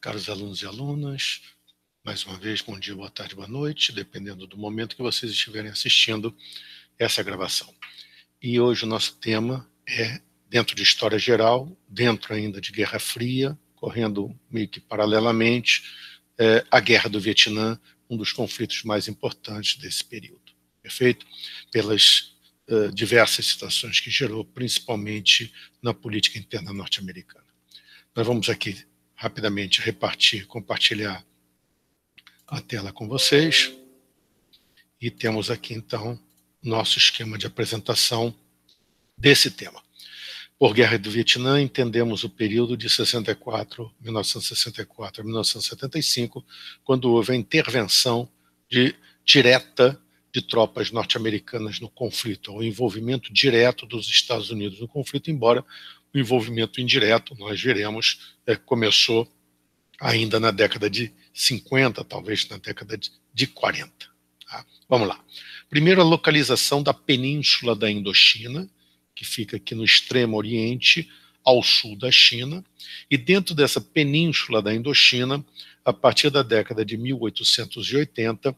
Caros alunos e alunas, mais uma vez, bom dia, boa tarde, boa noite, dependendo do momento que vocês estiverem assistindo essa gravação. E hoje o nosso tema é, dentro de História Geral, dentro ainda de Guerra Fria, correndo meio que paralelamente, a Guerra do Vietnã, um dos conflitos mais importantes desse período, perfeito? Pelas diversas situações que gerou, principalmente na política interna norte-americana. Nós vamos aqui rapidamente compartilhar a tela com vocês. E temos aqui, então, nosso esquema de apresentação desse tema. Por Guerra do Vietnã, entendemos o período de 1964 a 1975, quando houve a intervenção direta de tropas norte-americanas no conflito, o envolvimento direto dos Estados Unidos no conflito, embora o envolvimento indireto, nós veremos, começou ainda na década de 50, talvez na década de 40. Tá? Vamos lá. Primeiro, a localização da península da Indochina, que fica aqui no extremo oriente, ao sul da China, e dentro dessa península da Indochina, a partir da década de 1880,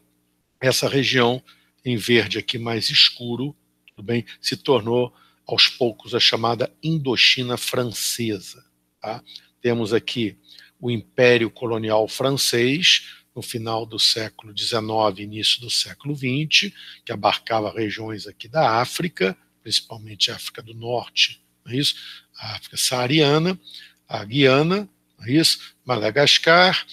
essa região, em verde aqui mais escuro, tudo bem, se tornou aos poucos a chamada Indochina Francesa. Tá? Temos aqui o Império Colonial Francês, no final do século XIX, início do século XX, que abarcava regiões aqui da África, principalmente a África do Norte, não é isso? A África saariana, a Guiana, não é isso? Madagascar,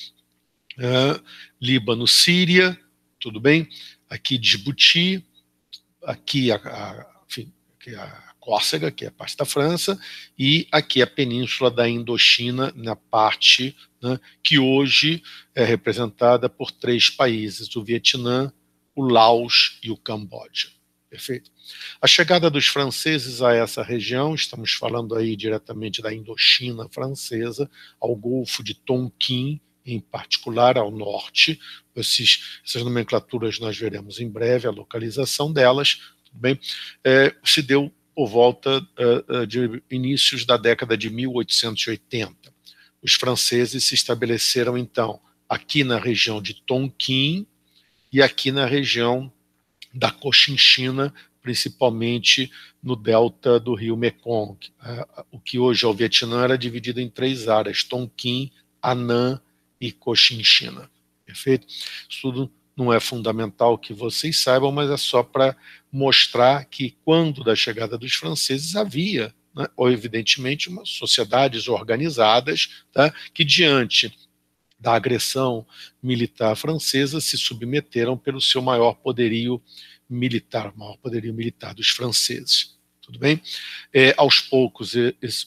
Líbano, Síria, tudo bem? Aqui Djibouti, aqui a Córcega, que é a parte da França, e aqui a península da Indochina, na parte, né, que hoje é representada por 3 países, o Vietnã, o Laos e o Camboja. Perfeito? A chegada dos franceses a essa região, estamos falando aí diretamente da Indochina francesa, ao Golfo de Tonkin, em particular ao norte. Essas nomenclaturas nós veremos em breve, a localização delas, tudo bem? Se deu por volta de inícios da década de 1880. Os franceses se estabeleceram, então, aqui na região de Tonkin e aqui na região da Cochinchina, principalmente no delta do rio Mekong. O que hoje é o Vietnã era dividido em 3 áreas, Tonkin, Annan e Cochinchina. Perfeito? Isso tudo não é fundamental que vocês saibam, mas é só para mostrar que quando da chegada dos franceses havia, né, ou evidentemente, umas sociedades organizadas, tá, que diante da agressão militar francesa se submeteram pelo seu maior poderio militar dos franceses. Tudo bem? Aos poucos,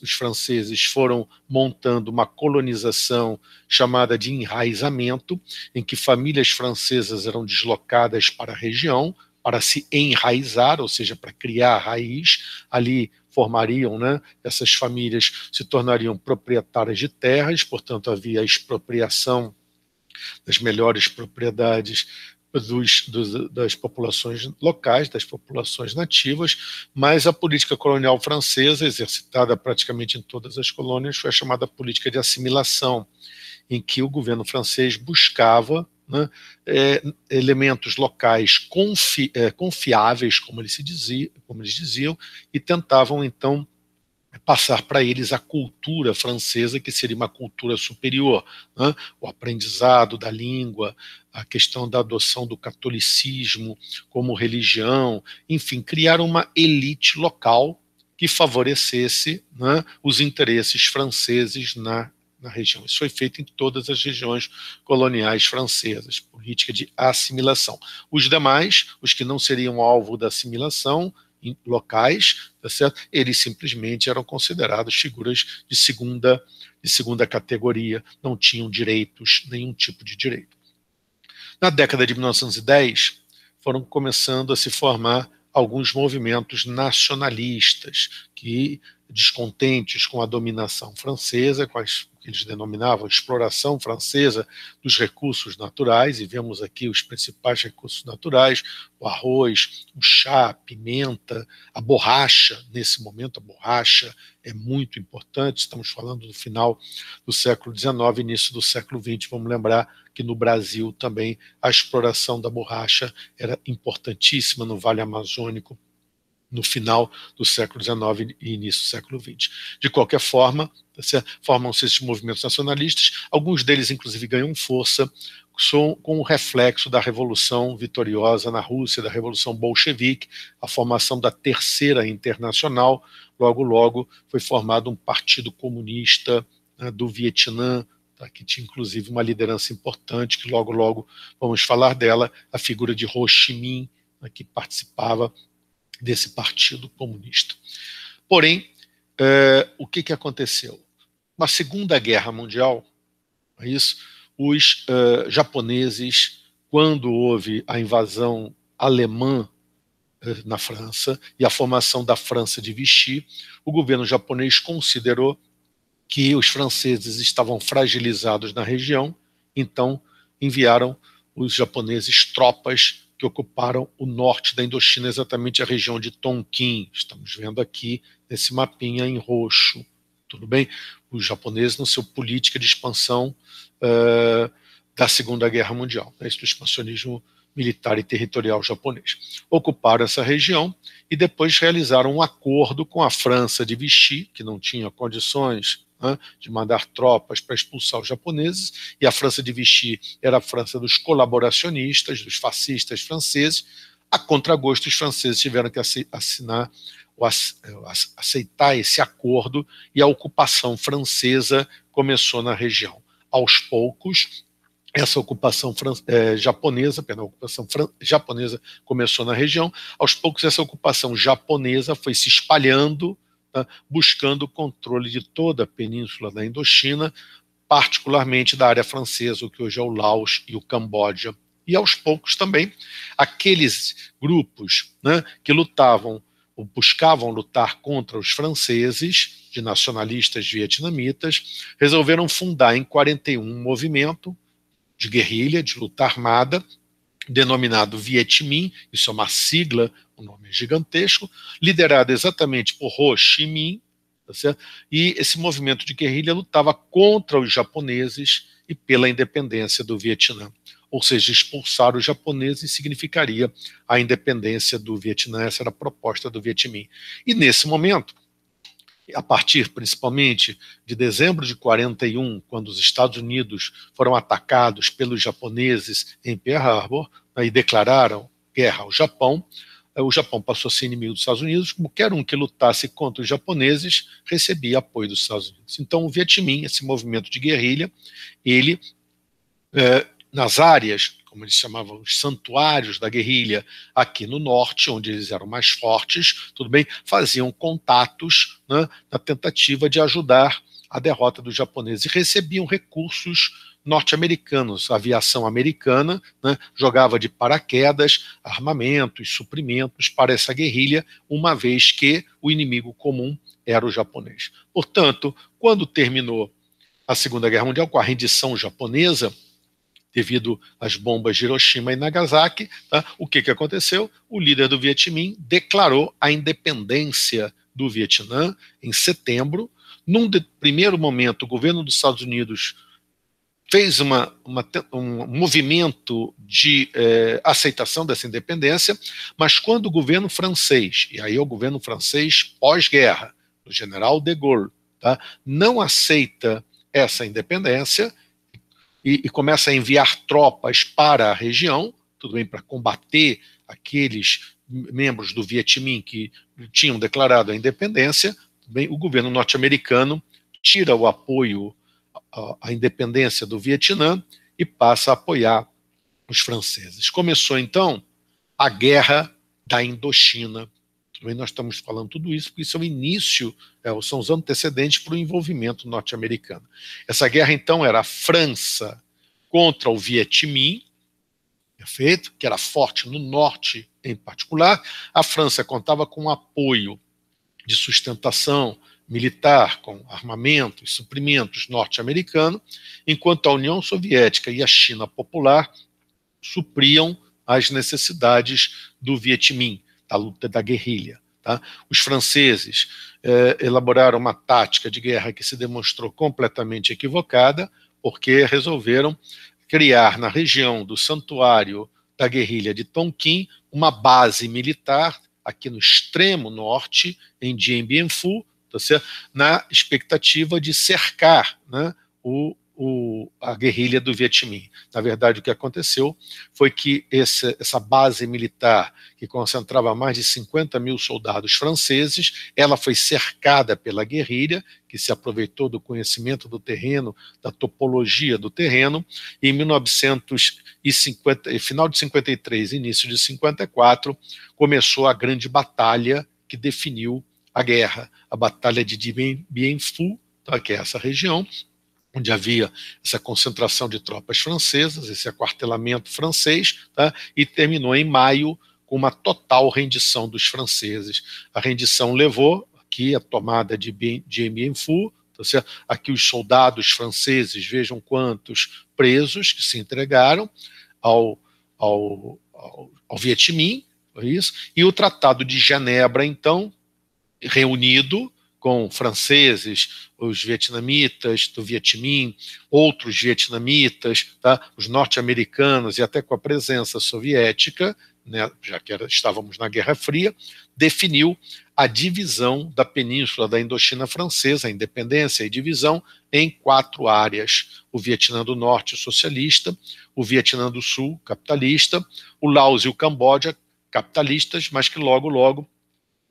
os franceses foram montando uma colonização chamada de enraizamento, em que famílias francesas eram deslocadas para a região para se enraizar, ou seja, para criar raiz. Ali formariam, né, essas famílias se tornariam proprietárias de terras, portanto havia a expropriação das melhores propriedades das populações locais, das populações nativas, mas a política colonial francesa, exercitada praticamente em todas as colônias, foi a chamada política de assimilação, em que o governo francês buscava, né, elementos locais confiáveis, como eles diziam, e tentavam, então, passar para eles a cultura francesa, que seria uma cultura superior, né? O aprendizado da língua, a questão da adoção do catolicismo como religião, enfim, criar uma elite local que favorecesse, né, os interesses franceses na região. Isso foi feito em todas as regiões coloniais francesas, política de assimilação. Os demais, os que não seriam alvo da assimilação, locais, tá certo? Eles simplesmente eram considerados figuras de segunda categoria, não tinham direitos, nenhum tipo de direito. Na década de 1910, foram começando a se formar alguns movimentos nacionalistas que descontentes com a dominação francesa, com o que eles denominavam exploração francesa dos recursos naturais, e vemos aqui os principais recursos naturais: o arroz, o chá, a pimenta, a borracha. Nesse momento, a borracha é muito importante, estamos falando do final do século XIX, início do século XX. Vamos lembrar que no Brasil também a exploração da borracha era importantíssima no Vale Amazônico, no final do século XIX e início do século XX. De qualquer forma, formam-se esses movimentos nacionalistas, alguns deles inclusive ganham força com o reflexo da Revolução Vitoriosa na Rússia, da Revolução Bolchevique, a formação da Terceira Internacional. Logo, logo foi formado um partido comunista, né, do Vietnã, tá, que tinha inclusive uma liderança importante, que logo, logo vamos falar dela, a figura de Ho Chi Minh, né, que participava desse partido comunista. Porém, o que aconteceu? Na Segunda Guerra Mundial, é isso, os japoneses, quando houve a invasão alemã na França e a formação da França de Vichy, o governo japonês considerou que os franceses estavam fragilizados na região, então enviaram os japoneses tropas que ocuparam o norte da Indochina, exatamente a região de Tonkin. Estamos vendo aqui nesse mapinha em roxo, tudo bem? Os japoneses na sua política de expansão da Segunda Guerra Mundial, né, do expansionismo militar e territorial japonês. Ocuparam essa região e depois realizaram um acordo com a França de Vichy, que não tinha condições, né, de mandar tropas para expulsar os japoneses, e a França de Vichy era a França dos colaboracionistas, dos fascistas franceses. A contragosto, os franceses tiveram que assinar ou aceitar esse acordo, e a ocupação francesa começou na região. Aos poucos, essa ocupação japonesa começou na região. Aos poucos, essa ocupação japonesa foi se espalhando, tá, buscando o controle de toda a península da Indochina, particularmente da área francesa, o que hoje é o Laos e o Camboja. E aos poucos também, aqueles grupos, né, que lutavam ou buscavam lutar contra os franceses, de nacionalistas vietnamitas, resolveram fundar em 41 um movimento de guerrilha, de luta armada, denominado Viet Minh. Isso é uma sigla, um nome gigantesco, liderado exatamente por Ho Chi Minh, tá certo? E esse movimento de guerrilha lutava contra os japoneses e pela independência do Vietnã. Ou seja, expulsar os japoneses significaria a independência do Vietnã. Essa era a proposta do Viet Minh. E nesse momento, a partir principalmente de dezembro de 41, quando os Estados Unidos foram atacados pelos japoneses em Pearl Harbor, né, e declararam guerra ao Japão, o Japão passou a ser inimigo dos Estados Unidos. Qualquer um que lutasse contra os japoneses recebia apoio dos Estados Unidos. Então o Viet Minh, esse movimento de guerrilha, ele, nas áreas, como eles chamavam, os santuários da guerrilha, aqui no norte, onde eles eram mais fortes, tudo bem, faziam contatos, né, na tentativa de ajudar a derrota dos japoneses, e recebiam recursos norte-americanos. A aviação americana, né, jogava de paraquedas armamentos, suprimentos para essa guerrilha, uma vez que o inimigo comum era o japonês. Portanto, quando terminou a Segunda Guerra Mundial, com a rendição japonesa, devido às bombas de Hiroshima e Nagasaki, tá, o que aconteceu? O líder do Viet Minh declarou a independência do Vietnã em setembro. Num primeiro momento, o governo dos Estados Unidos fez um movimento de aceitação dessa independência, mas quando o governo francês, e aí é o governo francês pós-guerra, o general de Gaulle, tá, não aceita essa independência, e começa a enviar tropas para a região, tudo bem, para combater aqueles membros do Viet Minh que tinham declarado a independência, bem, o governo norte-americano tira o apoio à independência do Vietnã e passa a apoiar os franceses. Começou, então, a Guerra da Indochina. Também nós estamos falando tudo isso porque isso é o início, são os antecedentes para o envolvimento norte-americano. Essa guerra, então, era a França contra o Viet Minh, perfeito, que era forte no norte em particular. A França contava com apoio de sustentação militar, com armamento e suprimentos norte-americano, enquanto a União Soviética e a China Popular supriam as necessidades do Vietminh, da luta da guerrilha. Tá? Os franceses elaboraram uma tática de guerra que se demonstrou completamente equivocada, porque resolveram criar na região do Santuário da Guerrilha de Tonkin uma base militar, aqui no extremo norte, em Dien Bien Phu, tá certo? Na expectativa de cercar, né, a guerrilha do Vietminh. Na verdade, o que aconteceu foi que essa base militar, que concentrava mais de 50 mil soldados franceses, ela foi cercada pela guerrilha, que se aproveitou do conhecimento do terreno, da topologia do terreno, e em 1950, final de 53, início de 54, começou a grande batalha que definiu a guerra, a Batalha de Dien Bien Phu, tá, que é essa região, onde havia essa concentração de tropas francesas, esse aquartelamento francês, tá? E terminou em maio com uma total rendição dos franceses. A rendição levou aqui a tomada de Dien Bien Phu, tá certo? Aqui os soldados franceses, vejam quantos presos que se entregaram ao Vietminh, isso, e o Tratado de Genebra, então, reunido com franceses, os vietnamitas do Vietminh, outros vietnamitas, tá? Os norte-americanos e até com a presença soviética, né, já que estávamos na Guerra Fria, definiu a divisão da península da Indochina francesa, a independência e divisão, em 4 áreas. O Vietnã do Norte socialista, o Vietnã do Sul capitalista, o Laos e o Camboja capitalistas, mas que logo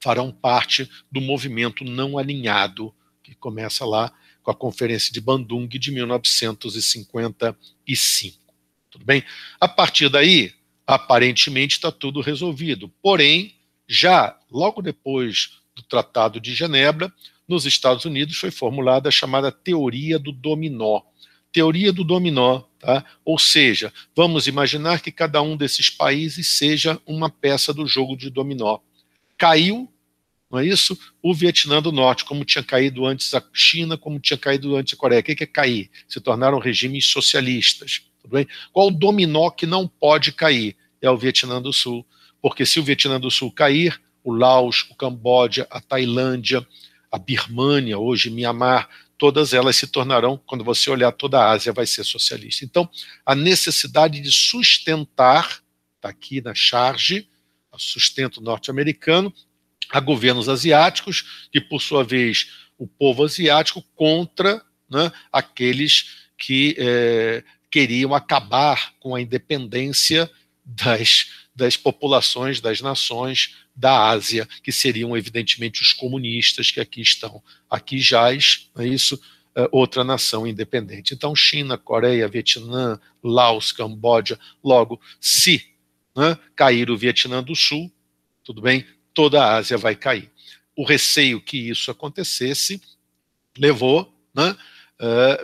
farão parte do movimento não alinhado, que começa lá com a Conferência de Bandung de 1955. Tudo bem? A partir daí, aparentemente está tudo resolvido. Porém, já logo depois do Tratado de Genebra, nos Estados Unidos foi formulada a chamada teoria do dominó. Teoria do dominó, tá? Ou seja, vamos imaginar que cada um desses países seja uma peça do jogo de dominó. Caiu, não é isso? O Vietnã do Norte, como tinha caído antes a China, como tinha caído antes a Coreia. O que é cair? Se tornaram regimes socialistas. Tudo bem? Qual o dominó que não pode cair? É o Vietnã do Sul. Porque se o Vietnã do Sul cair, o Laos, o Camboja, a Tailândia, a Birmânia, hoje Mianmar, todas elas se tornarão, quando você olhar toda a Ásia, vai ser socialista. Então, a necessidade de sustentar, está aqui na charge, o sustento norte-americano, a governos asiáticos, e por sua vez o povo asiático contra, né, aqueles que queriam acabar com a independência das populações, das nações da Ásia, que seriam evidentemente os comunistas que aqui estão. Aqui jaz, não é isso, outra nação independente. Então China, Coreia, Vietnã, Laos, Camboja, logo, se, né, cair o Vietnã do Sul, tudo bem, toda a Ásia vai cair. O receio que isso acontecesse levou, né,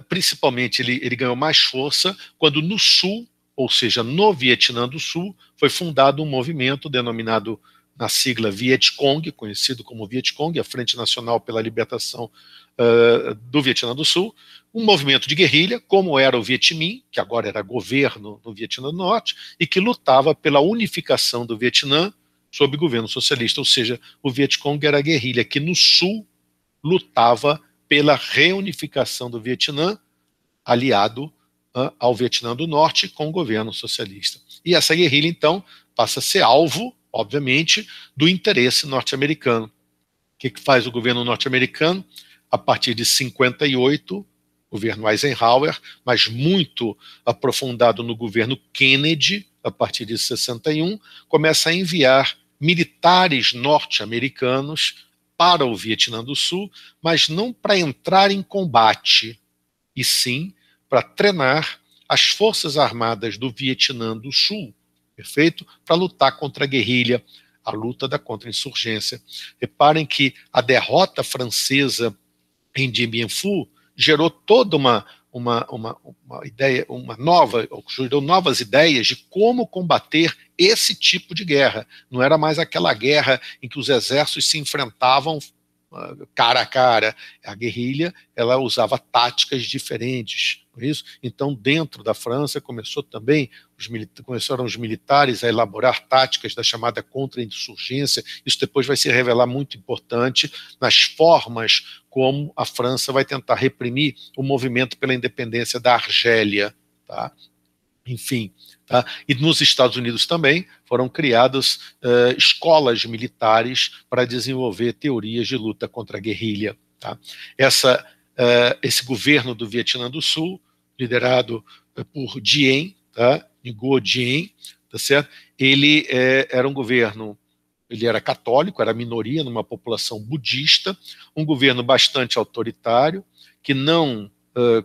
principalmente ele ganhou mais força quando no Sul, ou seja, no Vietnã do Sul, foi fundado um movimento denominado na sigla Vietcong, conhecido como Vietcong, a Frente Nacional pela Libertação do Vietnã do Sul, um movimento de guerrilha, como era o Vietminh, que agora era governo no Vietnã do Norte, e que lutava pela unificação do Vietnã sob governo socialista, ou seja, o Vietcong era a guerrilha que no Sul lutava pela reunificação do Vietnã, aliado ao Vietnã do Norte com o governo socialista. E essa guerrilha, então, passa a ser alvo, obviamente, do interesse norte-americano. O que faz o governo norte-americano? A partir de 58, governo Eisenhower, mas muito aprofundado no governo Kennedy, a partir de 61, começa a enviar militares norte-americanos para o Vietnã do Sul, mas não para entrar em combate, e sim para treinar as forças armadas do Vietnã do Sul, perfeito? Para lutar contra a guerrilha, a luta da contra-insurgência. Reparem que a derrota francesa em Dien Bien Phu gerou toda uma ideia, gerou novas ideias de como combater esse tipo de guerra. Não era mais aquela guerra em que os exércitos se enfrentavam cara a cara. A guerrilha, ela usava táticas diferentes, não é isso? Então, dentro da França, começaram os militares a elaborar táticas da chamada contra-insurgência. Isso depois vai se revelar muito importante nas formas como a França vai tentar reprimir o movimento pela independência da Argélia, tá? Enfim, tá? E nos Estados Unidos também foram criadas escolas militares para desenvolver teorias de luta contra a guerrilha. Tá? Esse governo do Vietnã do Sul, liderado por Dien, tá? Ngo Dien, tá certo? Ele era um governo, ele era católico, era minoria numa população budista, um governo bastante autoritário, que não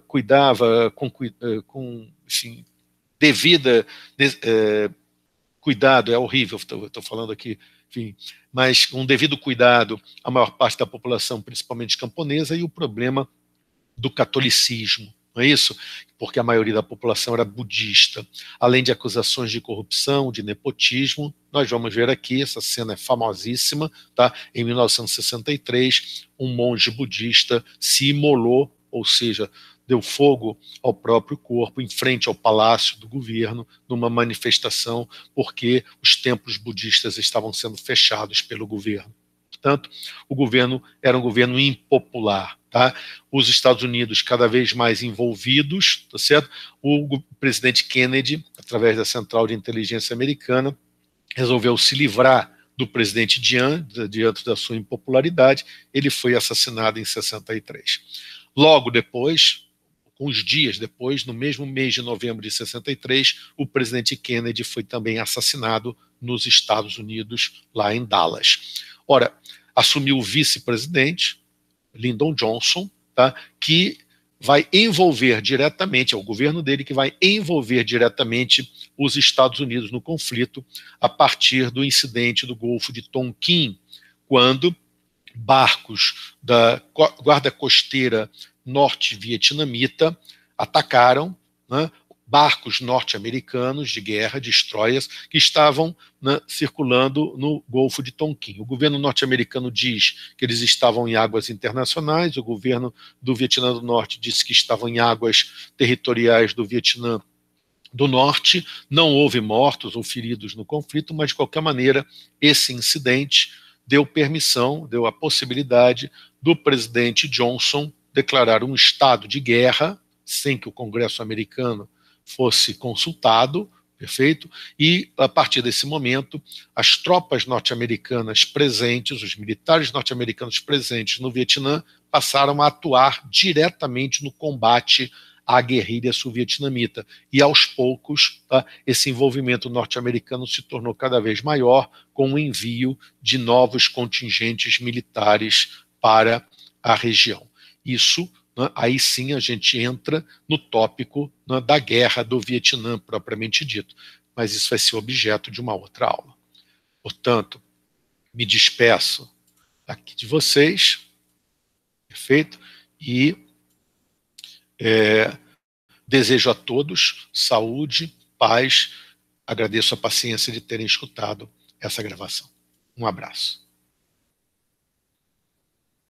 cuidava com enfim, devida cuidado, é horrível, estou falando aqui, enfim, mas um devido cuidado à maior parte da população, principalmente camponesa, e o problema do catolicismo, não é isso? Porque a maioria da população era budista, além de acusações de corrupção, de nepotismo. Nós vamos ver aqui, essa cena é famosíssima, tá? Em 1963, um monge budista se imolou, ou seja, deu fogo ao próprio corpo em frente ao palácio do governo, numa manifestação, porque os templos budistas estavam sendo fechados pelo governo. Portanto, o governo era um governo impopular. Tá? Os Estados Unidos cada vez mais envolvidos, tá certo? O presidente Kennedy, através da Central de Inteligência Americana, resolveu se livrar do presidente Dien, diante da sua impopularidade. Ele foi assassinado em 63. Logo depois, uns dias depois, no mesmo mês de novembro de 63, o presidente Kennedy foi também assassinado nos Estados Unidos, lá em Dallas. Ora, assumiu o vice-presidente, Lyndon Johnson, tá, que vai envolver diretamente, é o governo dele que vai envolver diretamente os Estados Unidos no conflito a partir do incidente do Golfo de Tonkin, quando barcos da guarda costeira norte-vietnamita atacaram, né, barcos norte-americanos de guerra, destroyers, que estavam, né, circulando no Golfo de Tonkin. O governo norte-americano diz que eles estavam em águas internacionais, o governo do Vietnã do Norte disse que estavam em águas territoriais do Vietnã do Norte. Não houve mortos ou feridos no conflito, mas, de qualquer maneira, esse incidente deu permissão, deu a possibilidade do presidente Johnson declarar um estado de guerra, sem que o Congresso americano fosse consultado, perfeito? E, a partir desse momento, as tropas norte-americanas presentes, os militares norte-americanos presentes no Vietnã, passaram a atuar diretamente no combate à guerrilha sul-vietnamita. E, aos poucos, tá, esse envolvimento norte-americano se tornou cada vez maior, com o envio de novos contingentes militares para a região. Isso, né, aí sim a gente entra no tópico, né, da guerra do Vietnã, propriamente dito. Mas isso vai ser objeto de uma outra aula. Portanto, me despeço aqui de vocês, perfeito? E desejo a todos saúde, paz. Agradeço a paciência de terem escutado essa gravação. Um abraço.